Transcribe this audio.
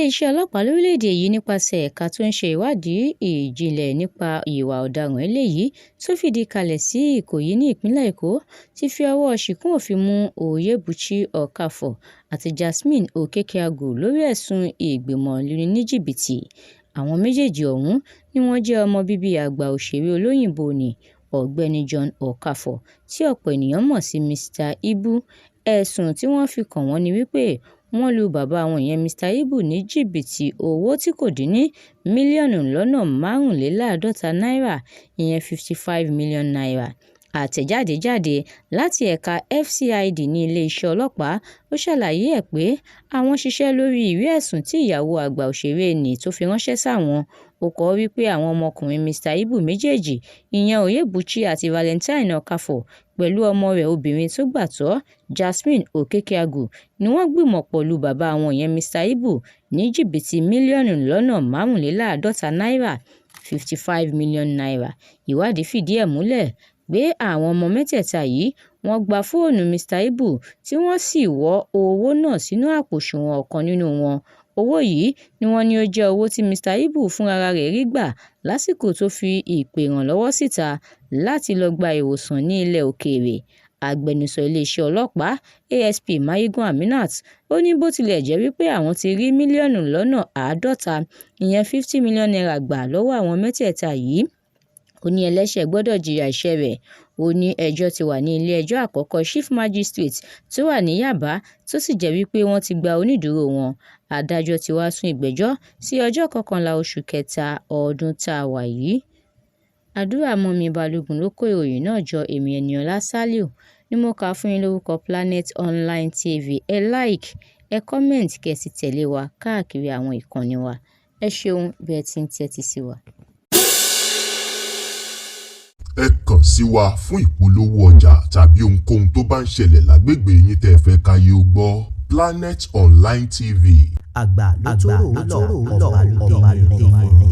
Ilé-iṣẹ́ ọlọ́pàá lórílẹ̀-èdè yìí nípasẹ̀ ẹ̀ka tó ń ṣe ìwádìí ìjìnlẹ̀ nípa ìwà ọ̀daràn eléyìí tó fìdí kalẹ̀ sí Ìkòyí ní ìpínlẹ̀ Èkó ti fi ọwọ́ ṣìnkún òfin mú Jíbítí àti Jasmine Okekeagwu lórí ẹ̀sùn ìgbìmọ̀ lílu ní jìbìtì. Àwọn méjèèjì ọ̀hún ni wọ́n jẹ́ ọmọ bíbí àgbà òṣèré olóyìnbó ni Ọ̀gbẹ́ni John Okafor tí ọ̀pọ̀ ènìyàn mọ̀ sí Mr. Ibu. Ẹ̀sùn tí wọ́n fi kàn wọ́n ni wípé wọ́n lu bàbá wọn ìyẹn Mr. Ibu ní jìbìtì owó tí kò dín ní mílíọ̀nù lọ́nà márùnléláàádọ́ta náírà ìyẹn 55 million naira. Àtẹ̀jáde jáde láti ẹ̀ka FCID ní ilé-iṣẹ́ ọlọ́pàá ó ṣàlàyé ẹ̀ pé àwọn ṣiṣẹ́ lórí ìwé ẹ̀sùn tí ìyàwó àgbà òṣèré nì tó fi ránṣẹ́ sáwọn. Ó kọ wípé àwọn ọmọkùnrin Mr. Ibu méjèèjì ìyẹn Jíbítí àti Valentine Okafor pẹ̀lú ọmọ rẹ̀ obìnrin tó gbàtọ́ Jasmine Okekeagwu ni wọ́n gbìmọ̀ pọ̀ lu bàbá wọn ìyẹn Mr. Ibu ní jìbìtì mílíọ̀nù lọ́nà márùnléláàádọ́ta náírà 55 million naira. Ìwádìí fìdí ẹ̀ múlẹ̀ pé àwọn ọmọ mẹ́tẹ̀ẹ̀ta yìí wọ́n gba fóònù Mr. Ibu tí wọ́n sì wọ́ owó náà sínú àpò òṣùwọ̀n ọ̀kan nínú wọn. Owó yìí ni wọ́n ní ó jẹ́ owó tí Mr. Ibu fúnra rẹ̀ rí gbà lásìkò tó fi ìpè ìrànlọ́wọ́ síta láti lọ gba ìwòsàn ní ilẹ̀ òkèèrè. Agbẹnusọ iléeṣẹ́ ọlọ́pàá ASP Mayegun Aminat ó ní bó tilẹ̀ jẹ́ wípé àwọn ti rí mílíọ̀nù lọ́nà àádọ́ta ìyẹn 50 million naira gbà lọ́wọ́ àwọn mẹ́tẹ̀ẹ̀ta yìí, ó ní ẹlẹ́ṣẹ̀ gbọ́dọ̀ jìyà ẹ̀ṣẹ̀ rẹ̀. Ó ní ẹjọ́ ti wà ní ilé-ẹjọ́ àkọ́kọ́ Chief Magistrate tó wà ní Yaba tó sì jẹ́ wípé wọ́n ti gba onídùúró wọn. Adájọ́ ti wá sún ìgbẹ́jọ́ sí ọjọ́ 11 oṣù kẹta ọdún tá a wà yìí. Adúrámọ́mi Balógun ló kó ìròyìn náà jọ, èmi Ẹniọlá Sálíù ni mo kà á fún yín lórúkọ Planet Online TV. Ẹ like, ẹ comment, kẹ́ sì tẹ̀lé wa káàkiri àwọn ìkànnì wa. Ẹ ṣeun bí ẹ ti ń tẹ́tí sí wa. Ẹ kàn sí wa fún ìpolówó ọjà tàbí ohunkóhun tó bá ń ṣẹlẹ̀ lágbègbè yín tẹ́ ẹ fẹ́ káyé ó gbọ́. Planet Online TV. Àgbà ló tóró lọ ọba lóde.